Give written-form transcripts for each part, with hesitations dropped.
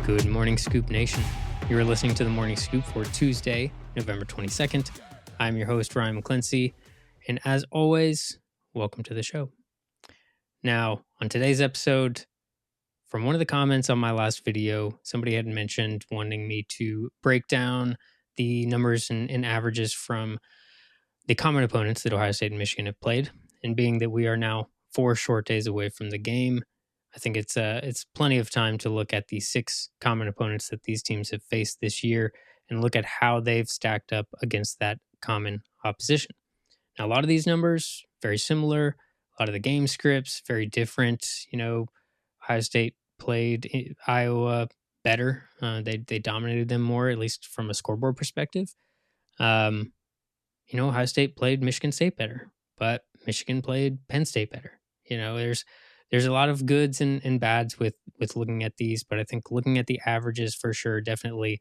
Good morning, Scoop Nation. You're listening to the Morning Scoop for Tuesday, November 22nd. I'm your host, Ryan McClincy, and as always, welcome to the show. Now, on today's episode, from one of the comments on my last video, somebody had mentioned wanting me to break down the numbers and averages from the common opponents that Ohio State and Michigan have played, and being that we are now 4 short days away from the game, I think it's plenty of time to look at the 6 common opponents that these teams have faced this year and look at how they've stacked up against that common opposition. Now, a lot of these numbers, very similar. A lot of the game scripts, very different. Ohio State played Iowa better. They dominated them more, at least from a scoreboard perspective. Ohio State played Michigan State better, but Michigan played Penn State better. There's a lot of goods and bads with looking at these, but I think looking at the averages for sure definitely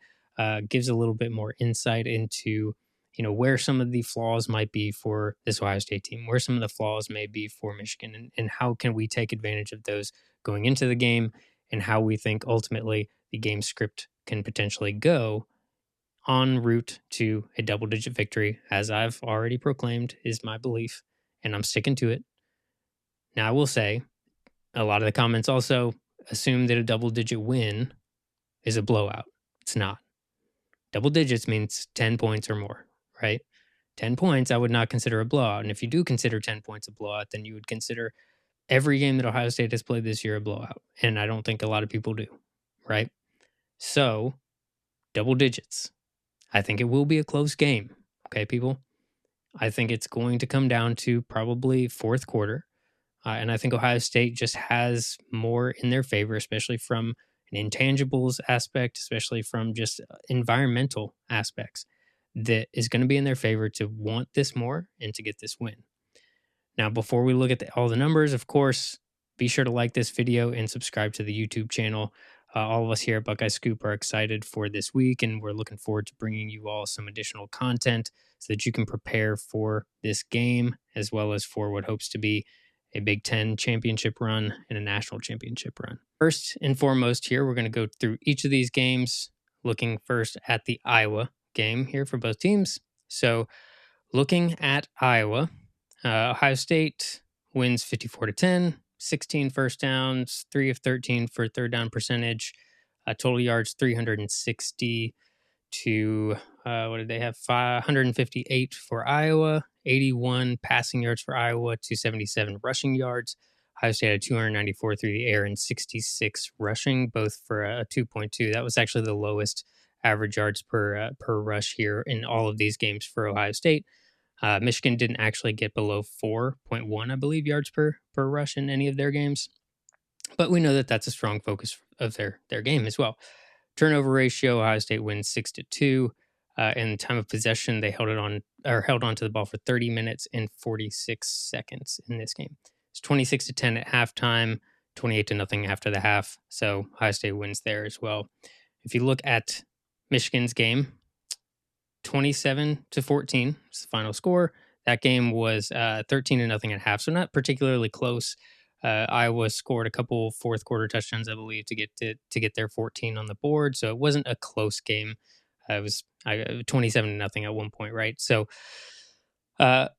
gives a little bit more insight into where some of the flaws might be for this Ohio State team, where some of the flaws may be for Michigan, and how can we take advantage of those going into the game, and how we think ultimately the game script can potentially go en route to a double-digit victory, as I've already proclaimed is my belief, and I'm sticking to it. Now, I will say, a lot of the comments also assume that a double-digit win is a blowout. It's not. Double digits means 10 points or more, right? 10 points I would not consider a blowout. And if you do consider 10 points a blowout, then you would consider every game that Ohio State has played this year a blowout. And I don't think a lot of people do, right? So, double digits. I think it will be a close game, okay, people? I think it's going to come down to probably fourth quarter. And I think Ohio State just has more in their favor, especially from an intangibles aspect, especially from just environmental aspects, that is going to be in their favor to want this more and to get this win. Now, before we look at all the numbers, of course, be sure to like this video and subscribe to the YouTube channel. All of us here at Buckeye Scoop are excited for this week, and we're looking forward to bringing you all some additional content so that you can prepare for this game, as well as for what hopes to be a Big Ten championship run and a national championship run. First and foremost here, we're going to go through each of these games, looking first at the Iowa game here for both teams. So looking at Iowa, Ohio State wins 54-10, 16 first downs, 3 of 13 for third down percentage, total yards 360 to, what did they have? 158 for Iowa, 81 passing yards for Iowa, 277 rushing yards. Ohio State had 294 through the air and 66 rushing, both for a 2.2. That was actually the lowest average yards per rush here in all of these games for Ohio State. Michigan didn't actually get below 4.1, I believe, yards per rush in any of their games. But we know that that's a strong focus of their game as well. Turnover ratio, Ohio State wins 6-2. In time of possession, they held on to the ball for 30 minutes and 46 seconds in this game. It's 26-10 at halftime, 28-0 after the half. So Ohio State wins there as well. If you look at Michigan's game, 27-14 is the final score. That game was 13-0 at half, so not particularly close. Iowa scored a couple fourth quarter touchdowns, I believe, to get their 14 on the board. So it wasn't a close game. It was 27-0 at one point, right? So I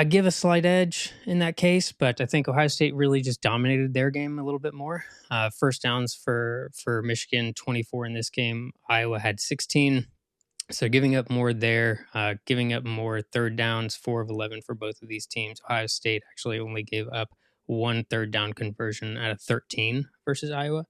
give a slight edge in that case, but I think Ohio State really just dominated their game a little bit more. First downs for Michigan, 24 in this game. Iowa had 16. So giving up more there, giving up more third downs, 4 of 11 for both of these teams. Ohio State actually only gave up 1 third down conversion out of 13 versus Iowa.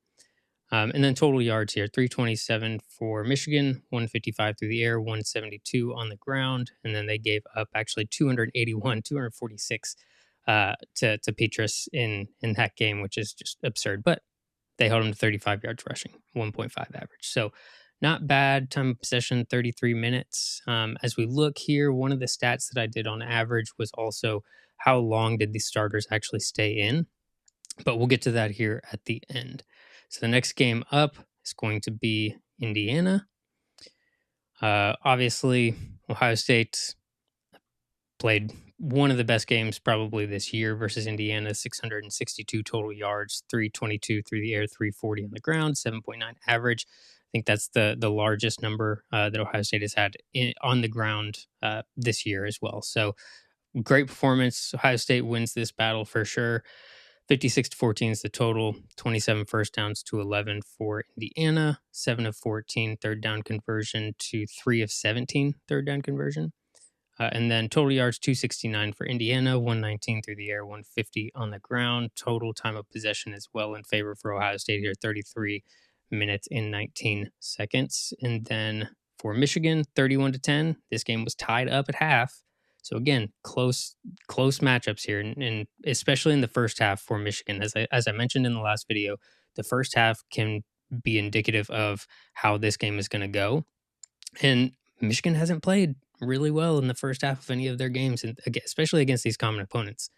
And then total yards here, 327 for Michigan, 155 through the air, 172 on the ground. And then they gave up actually 246 to Petrus in that game, which is just absurd. But they held him to 35 yards rushing, 1.5 average. So not bad. Time of possession, 33 minutes. As we look here, one of the stats that I did on average was also how long did the starters actually stay in. But we'll get to that here at the end. So the next game up is going to be Indiana. Obviously, Ohio State played one of the best games probably this year versus Indiana, 662 total yards, 322 through the air, 340 on the ground, 7.9 average. I think that's the largest number that Ohio State has had on the ground this year as well. So great performance. Ohio State wins this battle for sure. 56-14 is the total. 27 first downs to 11 for Indiana. 7 of 14 third down conversion to 3 of 17 third down conversion. And then total yards 269 for Indiana, 119 through the air, 150 on the ground. Total time of possession as well in favor for Ohio State here, 33 minutes and 19 seconds. And then for Michigan, 31-10. This game was tied up at half. So again, close matchups here, and especially in the first half for Michigan. As I mentioned in the last video, the first half can be indicative of how this game is going to go. And Michigan hasn't played really well in the first half of any of their games, and especially against these common opponents.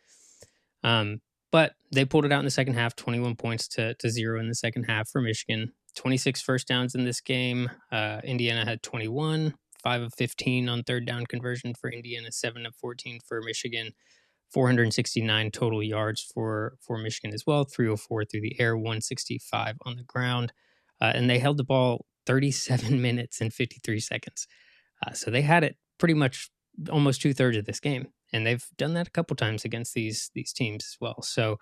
But they pulled it out in the second half, 21 points to 0 in the second half for Michigan. 26 first downs in this game. Indiana had 21, 5 of 15 on third down conversion for Indiana, 7 of 14 for Michigan. 469 total yards for Michigan as well, 304 through the air, 165 on the ground. And they held the ball 37 minutes and 53 seconds. So they had it pretty much almost 2/3 of this game. And they've done that a couple times against these teams as well. So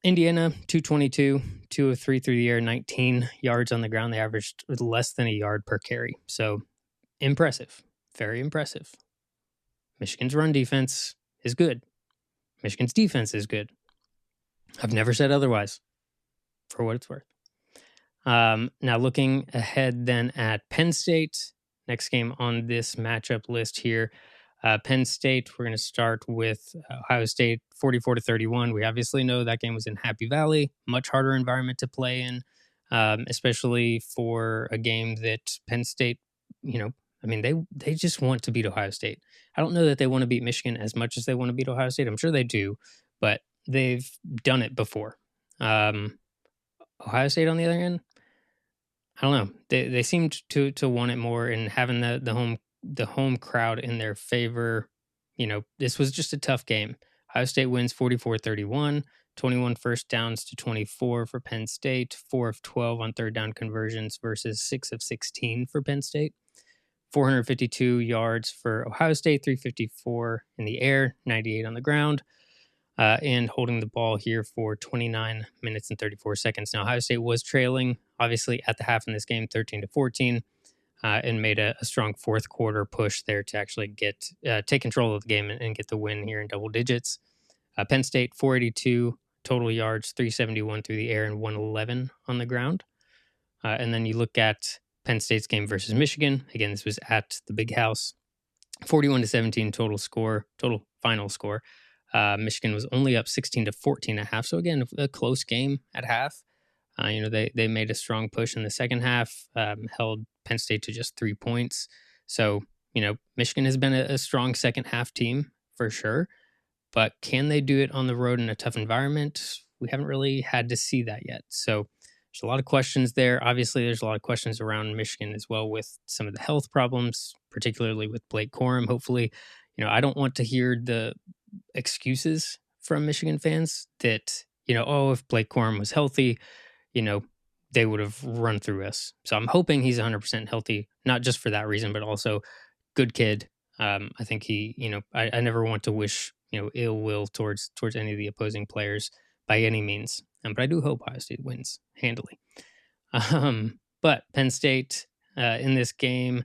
Indiana, 222, 203 through the air, 19 yards on the ground. They averaged less than a yard per carry. So impressive, very impressive. Michigan's run defense is good. Michigan's defense is good. I've never said otherwise, for what it's worth. Now looking ahead then at Penn State, next game on this matchup list here. Penn State, we're going to start with Ohio State, 44-31. We obviously know that game was in Happy Valley, much harder environment to play in, especially for a game that Penn State, they just want to beat Ohio State. I don't know that they want to beat Michigan as much as they want to beat Ohio State. I'm sure they do, but they've done it before. Ohio State, on the other hand, I don't know. They seemed to want it more, and having the home crowd in their favor. This was just a tough game. Ohio State wins 44-31, 21 first downs to 24 for Penn State, 4 of 12 on third down conversions versus 6 of 16 for Penn State. 452 yards for Ohio State, 354 in the air, 98 on the ground, and holding the ball here for 29 minutes and 34 seconds. Now, Ohio State was trailing, obviously, at the half in this game, 13-14, and made a strong fourth quarter push there to actually take control of the game and get the win here in double digits. Penn State, 482 total yards, 371 through the air, and 111 on the ground. And then you look at Penn State's game versus Michigan. Again, this was at the Big House. 41-17 total final score. Michigan was only up 16-14 at half. So again, a close game at half. They made a strong push in the second half, held Penn State to just 3 points. So, Michigan has been a strong second half team for sure. But can they do it on the road in a tough environment? We haven't really had to see that yet. So there's a lot of questions there. Obviously, there's a lot of questions around Michigan as well with some of the health problems, particularly with Blake Corum. Hopefully, I don't want to hear the excuses from Michigan fans that, if Blake Corum was healthy, they would have run through us. So I'm hoping he's 100% healthy, not just for that reason, but also good kid. I think he, I never want to wish, ill will towards any of the opposing players by any means. But I do hope Ohio State wins handily. But Penn State in this game,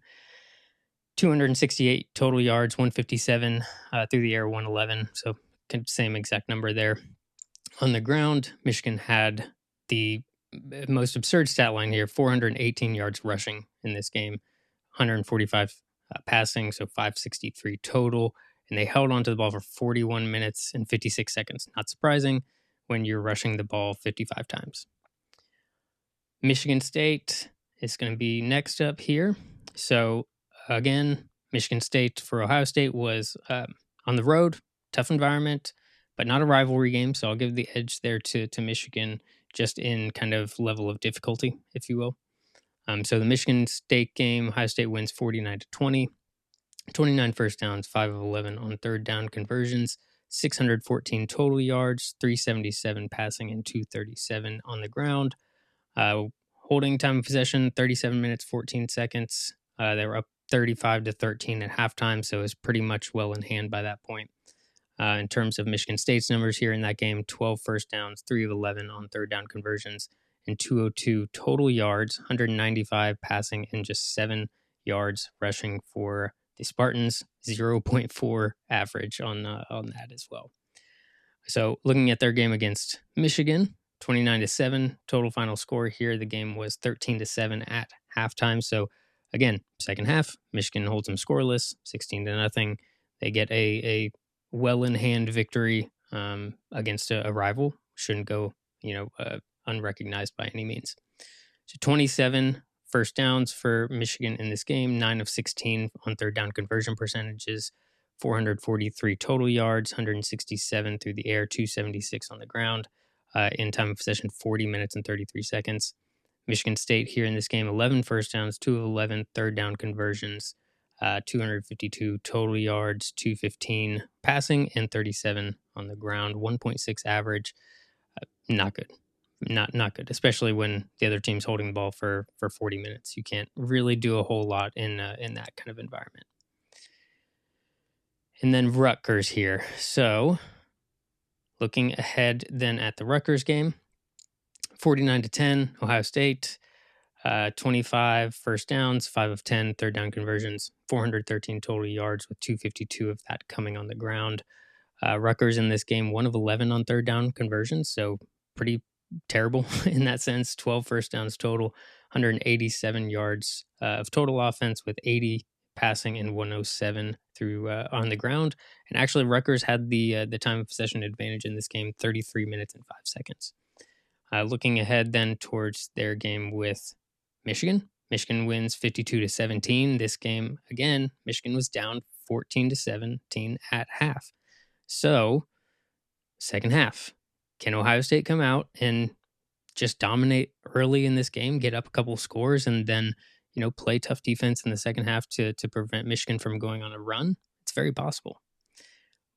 268 total yards, 157 through the air, 111. So same exact number there. On the ground, Michigan had the most absurd stat line here, 418 yards rushing in this game, 145 passing, so 563 total. And they held onto the ball for 41 minutes and 56 seconds. Not surprising when you're rushing the ball 55 times. Michigan State is going to be next up here. So again, Michigan State for Ohio State was on the road, tough environment, but not a rivalry game. So I'll give the edge there to Michigan, just in kind of level of difficulty, if you will. So the Michigan State game, Ohio State wins 49-20. 29 first downs, 5 of 11 on third down conversions, 614 total yards, 377 passing, and 237 on the ground. Holding time of possession, 37 minutes, 14 seconds. They were up 35-13 at halftime, so it was pretty much well in hand by that point. In terms of Michigan State's numbers here in that game, 12 first downs, 3 of 11 on third down conversions, and 202 total yards, 195 passing, and just 7 yards rushing for the Spartans, 0.4 average on that as well. So looking at their game against Michigan, 29-7 total final score here. The game was 13-7 at halftime. So again, second half, Michigan holds them scoreless, 16-0. They get a well in hand victory against a rival. Shouldn't go unrecognized by any means. So 27 first downs for Michigan in this game, 9 of 16 on third down conversion percentages, 443 total yards, 167 through the air, 276 on the ground. In time of possession, 40 minutes and 33 seconds. Michigan State here in this game, 11 first downs, 2 of 11 third down conversions, 252 total yards, 215 passing, and 37 on the ground. 1.6 average. Not good. Not good, especially when the other team's holding the ball for 40 minutes. You can't really do a whole lot in that kind of environment. And then Rutgers here. So looking ahead then at the Rutgers game, 49-10, Ohio State, 25 first downs, 5 of 10 third down conversions, 413 total yards with 252 of that coming on the ground. Rutgers in this game, 1 of 11 on third down conversions, so pretty terrible in that sense. 12 first downs total, 187 yards of total offense with 80 passing and 107 through on the ground. And actually, Rutgers had the time of possession advantage in this game, 33 minutes and 5 seconds. Looking ahead then towards their game with Michigan. Michigan wins 52-17. This game, again, Michigan was down 14-17 at half. So, second half, can Ohio State come out and just dominate early in this game, get up a couple scores, and then play tough defense in the second half to prevent Michigan from going on a run? It's very possible.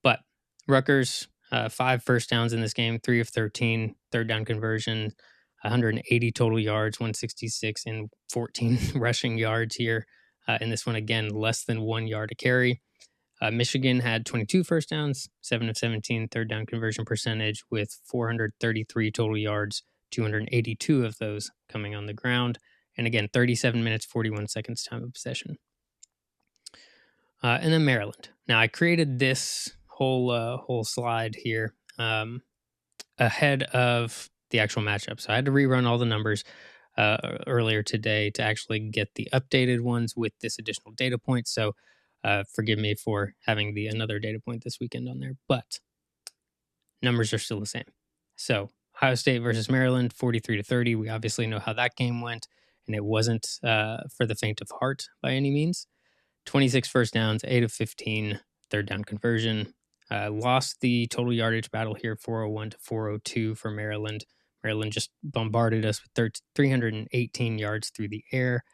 But Rutgers, 5 first downs in this game, 3 of 13 third down conversion, 180 total yards, 166 and 14 rushing yards here. In this one, again, less than 1 yard a carry. Michigan had 22 first downs, 7 of 17 third down conversion percentage with 433 total yards, 282 of those coming on the ground. And again, 37 minutes, 41 seconds time of possession. And then Maryland. Now, I created this whole slide here ahead of the actual matchup. So I had to rerun all the numbers earlier today to actually get the updated ones with this additional data point. So forgive me for having another data point this weekend on there, but numbers are still the same. So Ohio State versus Maryland, 43-30. We obviously know how that game went, and it wasn't for the faint of heart by any means. 26 first downs, 8 of 15 third down conversion. Lost the total yardage battle here, 401-402 for Maryland. Maryland just bombarded us with 318 yards through the air.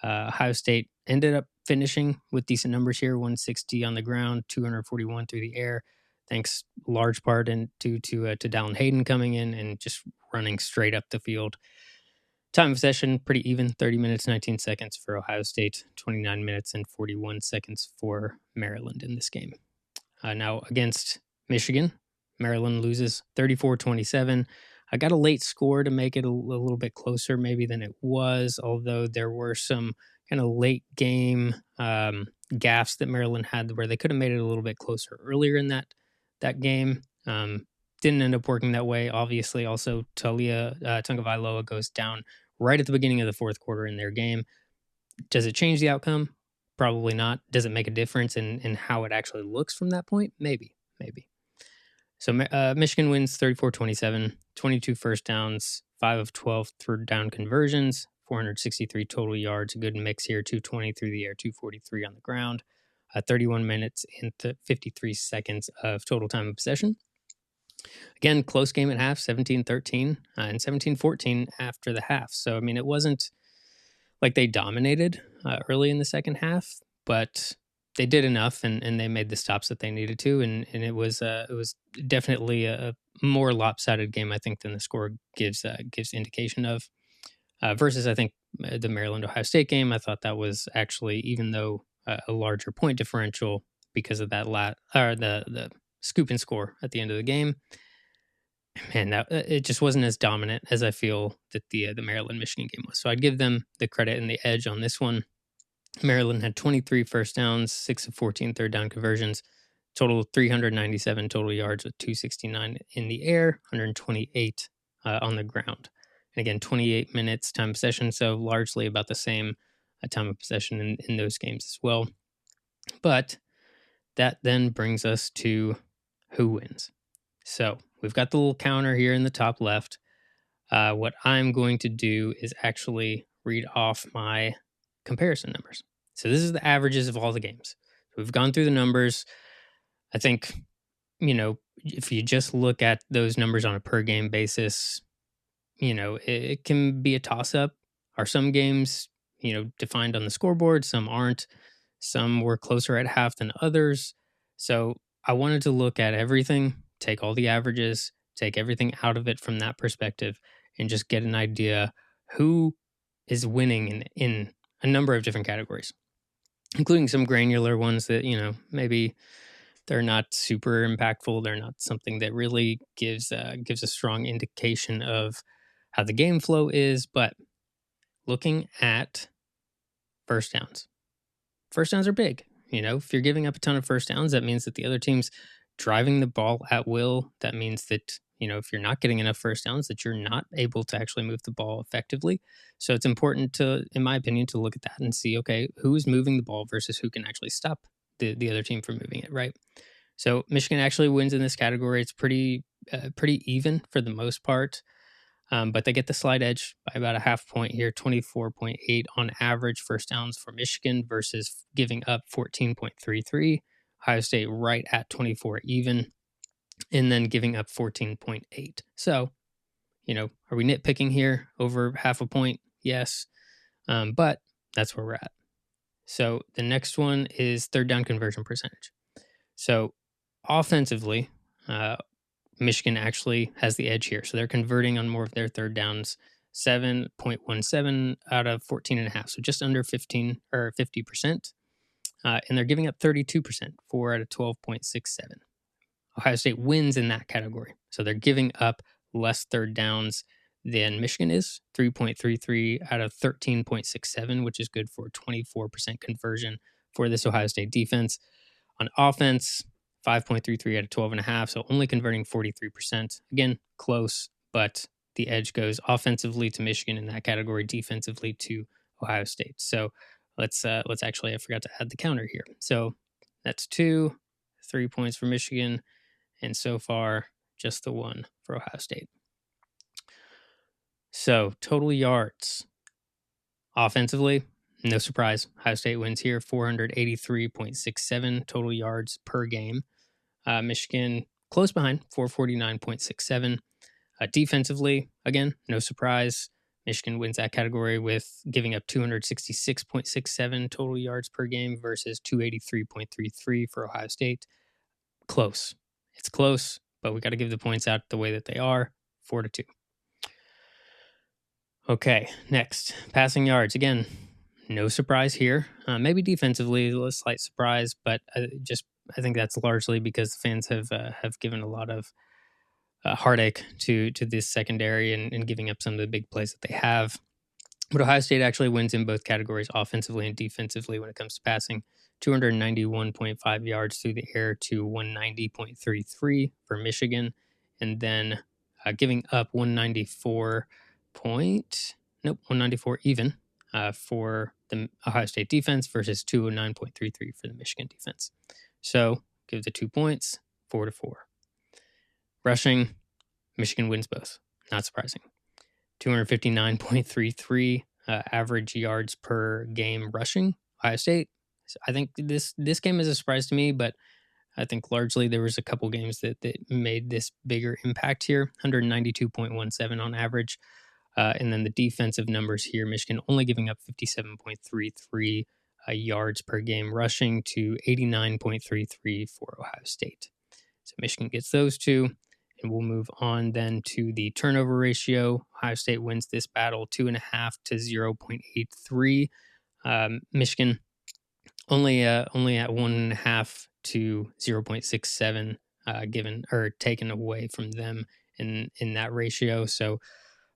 Ohio State ended up finishing with decent numbers here, 160 on the ground, 241 through the air, thanks large part and due to Dallin Hayden coming in and just running straight up the field. Time of possession, pretty even, 30 minutes, 19 seconds for Ohio State, 29 minutes and 41 seconds for Maryland in this game. Now against Michigan, Maryland loses 34-27. I got a late score to make it a little bit closer maybe than it was, although there were some kind of late game gaffes that Maryland had where they could have made it a little bit closer earlier in that game. Didn't end up working that way. Obviously, also Tagovailoa goes down right at the beginning of the fourth quarter in their game. Does it change the outcome? Probably not. Does it make a difference in how it actually looks from that point? Maybe. So Michigan wins 34-27, 22 first downs, 5 of 12 third down conversions, 463 total yards, a good mix here, 220 through the air, 243 on the ground, 31 minutes and 53 seconds of total time of possession. Again, close game at half, 17-13 and 17-14 after the half. So, I mean, it wasn't like they dominated early in the second half, but they did enough, and they made the stops that they needed to, and it was definitely a more lopsided game, I think, than the score gives indication of. Versus, I think, the Maryland Ohio State game, I thought that was actually, even though a larger point differential because of that or the scoop and score at the end of the game, man, that it just wasn't as dominant as I feel that the Maryland Michigan game was. So I'd give them the credit and the edge on this one. Maryland had 23 first downs, 6 of 14 third down conversions, total 397 total yards with 269 in the air, 128 on the ground. And again, 28 minutes time of possession, so largely about the same time of possession in those games as well. But that then brings us to who wins. So we've got the little counter here in the top left. What I'm going to do is actually read off my comparison numbers. So this is the averages of all the games. So we've gone through the numbers. I think, if you just look at those numbers on a per game basis, it can be a toss up. Are some games, defined on the scoreboard? Some aren't. Some were closer at half than others. So I wanted to look at everything, take all the averages, take everything out of it from that perspective, and just get an idea who is winning in a number of different categories, including some granular ones that, maybe they're not super impactful. They're not something that really gives a strong indication of how the game flow is. But looking at first downs, first downs are big. If you're giving up a ton of first downs, that means that the other team's driving the ball at will. That means that, if you're not getting enough first downs, that you're not able to actually move the ball effectively. So it's important to, in my opinion, to look at that and see, okay, who's moving the ball versus who can actually stop the other team from moving it, right? So Michigan actually wins in this category. It's pretty even for the most part. But they get the slight edge by about a half point here, 24.8 on average first downs for Michigan versus giving up 14.33. Ohio State right at 24 even, and then giving up 14.8. So, are we nitpicking here over half a point? Yes. But that's where we're at. So the next one is third down conversion percentage. So offensively, Michigan actually has the edge here. So they're converting on more of their third downs, 7.17 out of 14.5. So just under 15 or 50%. And they're giving up 32%, 4 out of 12.67. Ohio State wins in that category. So they're giving up less third downs than Michigan is, 3.33 out of 13.67, which is good for 24% conversion for this Ohio State defense. On offense, 5.33 out of 12.5, so only converting 43%. Again, close, but the edge goes offensively to Michigan in that category, defensively to Ohio State. So let's actually, I forgot to add the counter here. So that's 3 points for Michigan, and so far just the 1 for Ohio State. So total yards offensively, no surprise, Ohio State wins here, 483.67 total yards per game. Michigan close behind, 449.67. Defensively, again, no surprise. Michigan wins that category with giving up 266.67 total yards per game versus 283.33 for Ohio State. Close. It's close, but we got to give the points out the way that they are, 4-2. Okay, next, passing yards. Again, no surprise here. Maybe defensively, a slight surprise, but I think that's largely because the fans have given a lot of heartache to this secondary and giving up some of the big plays that they have. But Ohio State actually wins in both categories, offensively and defensively, when it comes to passing. 291.5 yards through the air to 190.33 for Michigan, and then giving up 194 even for the Ohio State defense versus 209.33 for the Michigan defense. So give the 2 points, 4-4. Rushing, Michigan wins both. Not surprising. 259.33 average yards per game rushing. Ohio State. I think this game is a surprise to me, but I think largely there was a couple games that made this bigger impact here. 192.17 on average. And then the defensive numbers here, Michigan only giving up 57.33 yards per game rushing to 89.33 for Ohio State. So Michigan gets those two. And we'll move on then to the turnover ratio. Ohio State wins this battle 2.5 to 0.83. Michigan only at 1.5 to 0.67 given or taken away from them in that ratio. So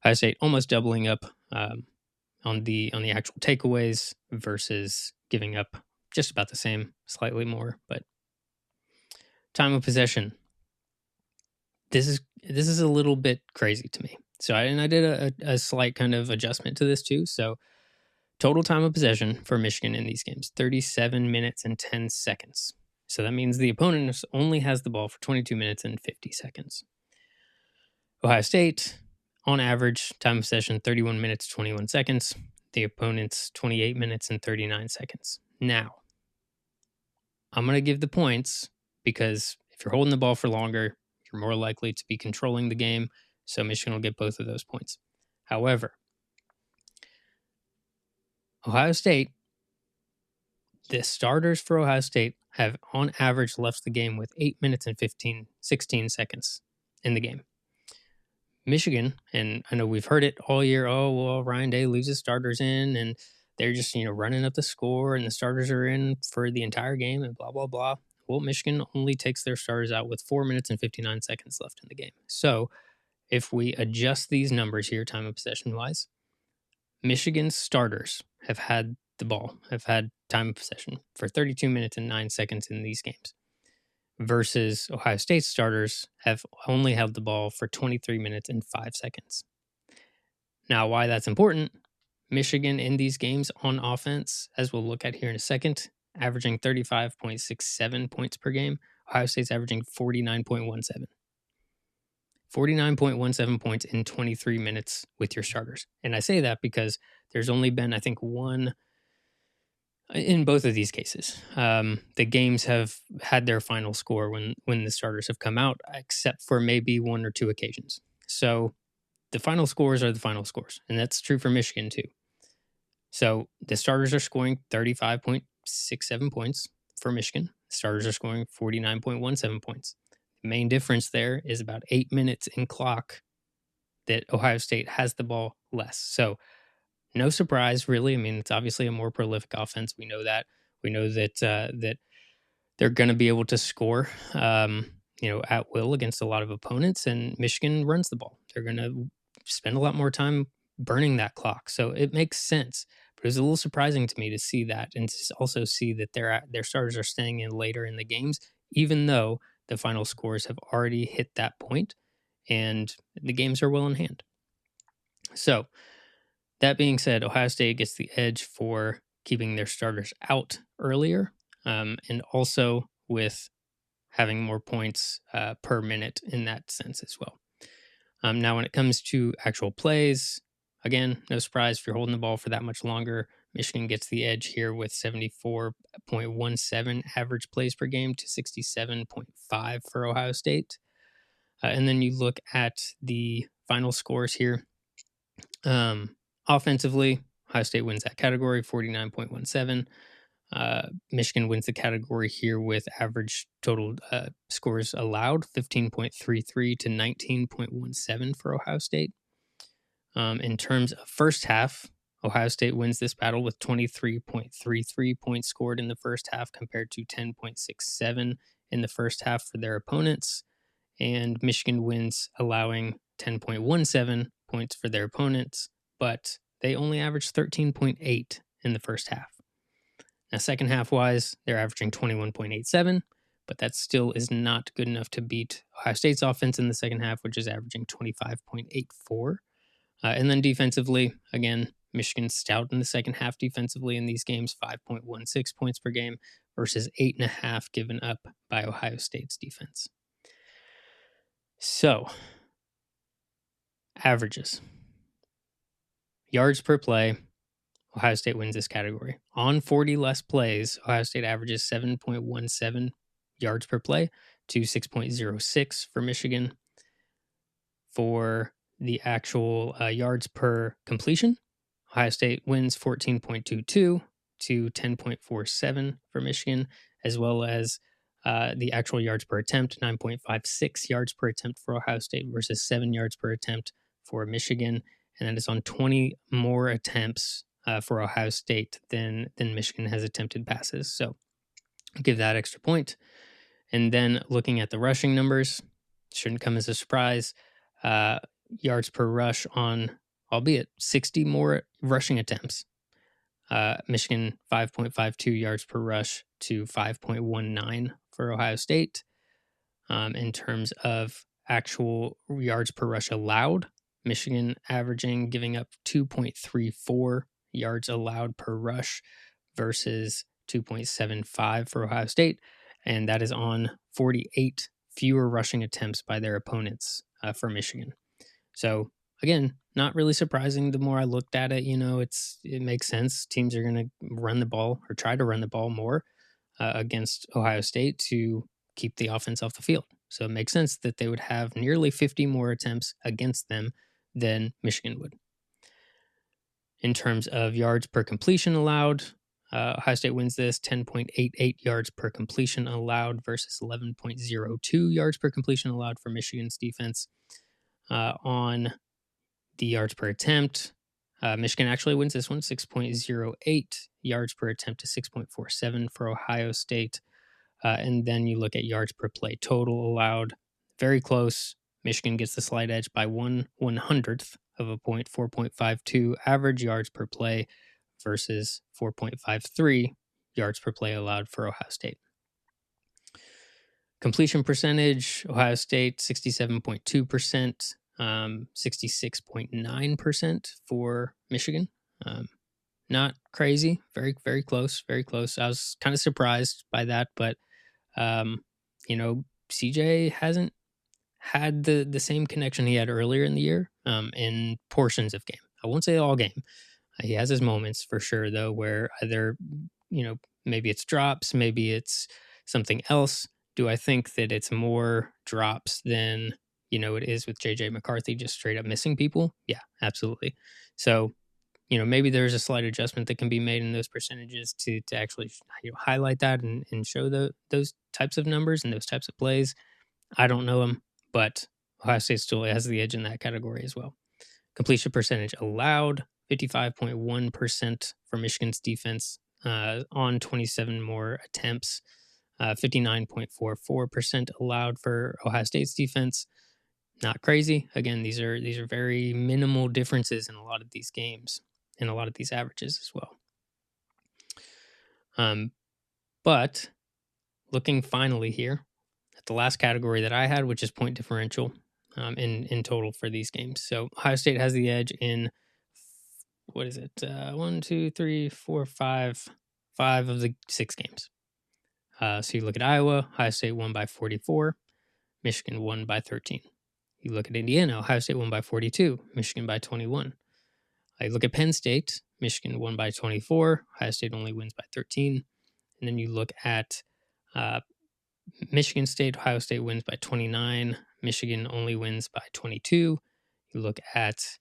Ohio State almost doubling up on the actual takeaways versus giving up just about the same, slightly more. But time of possession. This is a little bit crazy to me. So I did a slight kind of adjustment to this too. So total time of possession for Michigan in these games, 37 minutes and 10 seconds. So that means the opponent only has the ball for 22 minutes and 50 seconds. Ohio State, on average, time of possession, 31 minutes, 21 seconds. The opponent's 28 minutes and 39 seconds. Now, I'm going to give the points because if you're holding the ball for longer, you're more likely to be controlling the game. So Michigan will get both of those points. However, Ohio State, the starters for Ohio State have on average left the game with 8 minutes and 16 seconds in the game. Michigan, and I know we've heard it all year, oh, well, Ryan Day leaves his starters in and they're just, running up the score and the starters are in for the entire game and blah, blah, blah. Well, Michigan only takes their starters out with 4 minutes and 59 seconds left in the game. So if we adjust these numbers here, time of possession wise, Michigan's starters have had the ball, have had time of possession for 32 minutes and 9 seconds in these games versus Ohio State starters have only held the ball for 23 minutes and 5 seconds. Now, why that's important, Michigan in these games on offense, as we'll look at here in a second, averaging 35.67 points per game. Ohio State's averaging 49.17. 49.17 points in 23 minutes with your starters. And I say that because there's only been, I think, one in both of these cases. The games have had their final score when the starters have come out, except for maybe one or two occasions. So the final scores are the final scores. And that's true for Michigan too. So the starters are scoring 35.67 points for Michigan. The starters are scoring 49.17 points. The main difference there is about 8 minutes in clock that Ohio State has the ball less. So no surprise, really. I mean, it's obviously a more prolific offense. We know that. We know that that they're going to be able to score, at will against a lot of opponents. And Michigan runs the ball. They're going to spend a lot more time burning that clock. So it makes sense. But it was a little surprising to me to see that and to also see that their starters are staying in later in the games, even though the final scores have already hit that point and the games are well in hand. So that being said, Ohio State gets the edge for keeping their starters out earlier and also with having more points per minute in that sense as well. Now, when it comes to actual plays, again, no surprise if you're holding the ball for that much longer. Michigan gets the edge here with 74.17 average plays per game to 67.5 for Ohio State. And then you look at the final scores here. Offensively, Ohio State wins that category, 49.17. Michigan wins the category here with average total scores allowed, 15.33 to 19.17 for Ohio State. In terms of first half, Ohio State wins this battle with 23.33 points scored in the first half compared to 10.67 in the first half for their opponents. And Michigan wins allowing 10.17 points for their opponents, but they only averaged 13.8 in the first half. Now, second half wise, they're averaging 21.87, but that still is not good enough to beat Ohio State's offense in the second half, which is averaging 25.84. And then defensively, again, Michigan's stout in the second half defensively in these games, 5.16 points per game versus 8.5 given up by Ohio State's defense. So, averages. Yards per play, Ohio State wins this category. On 40 less plays, Ohio State averages 7.17 yards per play to 6.06 for Michigan. For the actual yards per completion, Ohio State wins 14.22 to 10.47 for Michigan, as well as the actual yards per attempt, 9.56 yards per attempt for Ohio State versus 7 yards per attempt for Michigan. And that is on 20 more attempts for Ohio State than Michigan has attempted passes. So give that extra point. And then looking at the rushing numbers, shouldn't come as a surprise. Yards per rush on, albeit 60 more rushing attempts. Michigan 5.52 yards per rush to 5.19 for Ohio State. In terms of actual yards per rush allowed, Michigan averaging giving up 2.34 yards allowed per rush versus 2.75 for Ohio State. And that is on 48 fewer rushing attempts by their opponents for Michigan. So again, not really surprising. The more I looked at it, it makes sense. Teams are going to run the ball or try to run the ball more against Ohio State to keep the offense off the field. So it makes sense that they would have nearly 50 more attempts against them than Michigan would. In terms of yards per completion allowed, Ohio State wins this 10.88 yards per completion allowed versus 11.02 yards per completion allowed for Michigan's defense. On the yards per attempt, Michigan actually wins this one 6.08 yards per attempt to 6.47 for Ohio State. And then you look at yards per play total allowed, very close. Michigan gets the slight edge by 1/100th of a point, 4.52 average yards per play versus 4.53 yards per play allowed for Ohio State. Completion percentage, Ohio State 67.2%, 66.9% for Michigan. Not crazy, very, very close, very close. I was kind of surprised by that, but CJ hasn't had the same connection he had earlier in the year in portions of game. I won't say all game. He has his moments for sure, though, where either, maybe it's drops, maybe it's something else. Do I think that it's more drops than, it is with JJ McCarthy just straight up missing people? Yeah, absolutely. So, maybe there's a slight adjustment that can be made in those percentages to actually highlight that and show those types of numbers and those types of plays. I don't know them, but Ohio State still has the edge in that category as well. Completion percentage allowed, 55.1% for Michigan's defense on 27 more attempts. 59.44% allowed for Ohio State's defense. Not crazy. Again, these are very minimal differences in a lot of these games and a lot of these averages as well. But looking finally here at the last category that I had, which is point differential in total for these games. So Ohio State has the edge in, what is it? 1, 2, 3, 4, 5 of the 6 games. So you look at Iowa, Ohio State won by 44, Michigan won by 13. You look at Indiana, Ohio State won by 42, Michigan by 21. You look at Penn State, Michigan won by 24, Ohio State only wins by 13. And then you look at Michigan State, Ohio State wins by 29, Michigan only wins by 22. You look at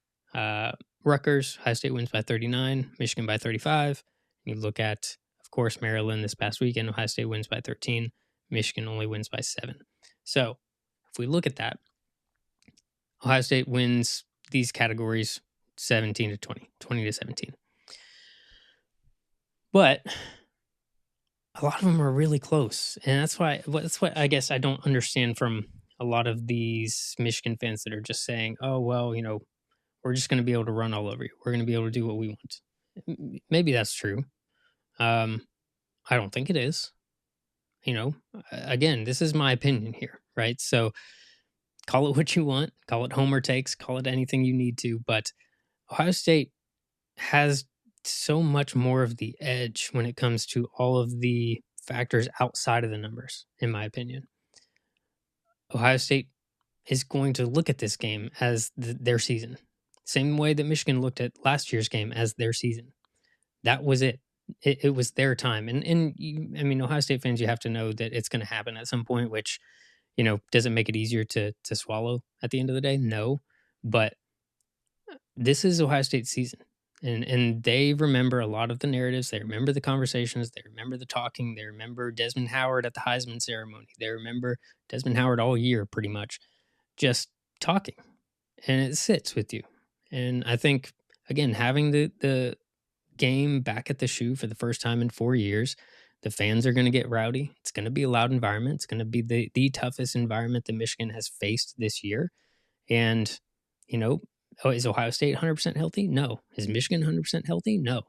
Rutgers, Ohio State wins by 39, Michigan by 35. You look at, of course, Maryland this past weekend, Ohio State wins by 13, Michigan only wins by 7. So if we look at that, Ohio State wins these categories 17 to 20, 20 to 17. But a lot of them are really close. And that's what I guess I don't understand from a lot of these Michigan fans that are just saying, oh, well, we're just going to be able to run all over you. We're going to be able to do what we want. Maybe that's true. I don't think it is. Again, this is my opinion here, right? So call it what you want, call it homer takes, call it anything you need to. But Ohio State has so much more of the edge when it comes to all of the factors outside of the numbers, in my opinion. Ohio State is going to look at this game as their season. Same way that Michigan looked at last year's game as their season. That was it. It was their time. And Ohio State fans, you have to know that it's going to happen at some point, which, does it make it easier to swallow at the end of the day? No. But this is Ohio State's season. And they remember a lot of the narratives. They remember the conversations. They remember the talking. They remember Desmond Howard at the Heisman ceremony. They remember Desmond Howard all year, pretty much, just talking, and it sits with you. And I think, again, having the game back at the shoe for the first time in 4 years, the fans are going to get rowdy. It's going to be a loud environment. It's going to be the toughest environment that Michigan has faced this year. And, you know, is Ohio State 100% healthy? No. Is Michigan 100% healthy? No.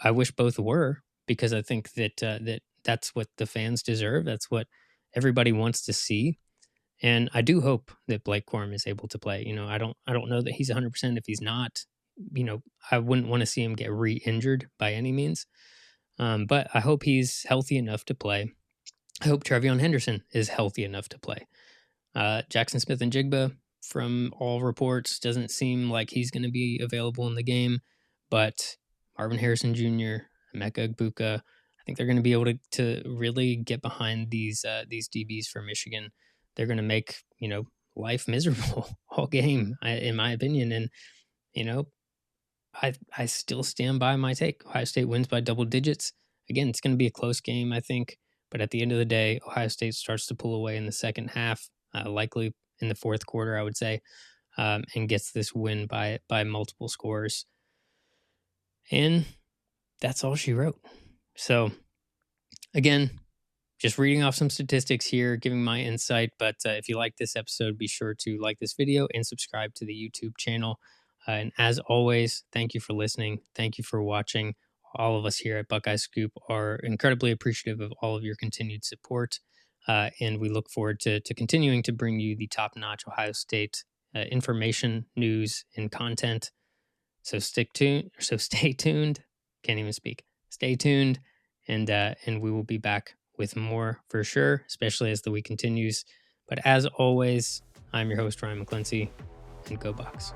I wish both were, because I think that's what the fans deserve. That's what everybody wants to see. And I do hope that Blake Corum is able to play. I don't know that he's 100%. If he's not, I wouldn't want to see him get re-injured by any means. But I hope he's healthy enough to play. I hope Trevion Henderson is healthy enough to play. Jackson Smith and Jigba, from all reports, doesn't seem like he's going to be available in the game. But Marvin Harrison Jr., Emeka Egbuka, I think they're going to be able to really get behind these DBs for Michigan. They're going to make, life miserable all game, in my opinion. And, I still stand by my take. Ohio State wins by double digits. Again, it's going to be a close game, I think. But at the end of the day, Ohio State starts to pull away in the second half, likely in the fourth quarter, I would say, and gets this win by multiple scores. And that's all she wrote. So, again, just reading off some statistics here, giving my insight. But if you like this episode, be sure to like this video and subscribe to the YouTube channel. And as always, thank you for listening. Thank you for watching. All of us here at Buckeye Scoop are incredibly appreciative of all of your continued support. And we look forward to continuing to bring you the top-notch Ohio State information, news, and content. So stay tuned. Can't even speak. Stay tuned, and we will be back with more for sure, especially as the week continues. But as always, I'm your host, Ryan McClincy, and go Bucks.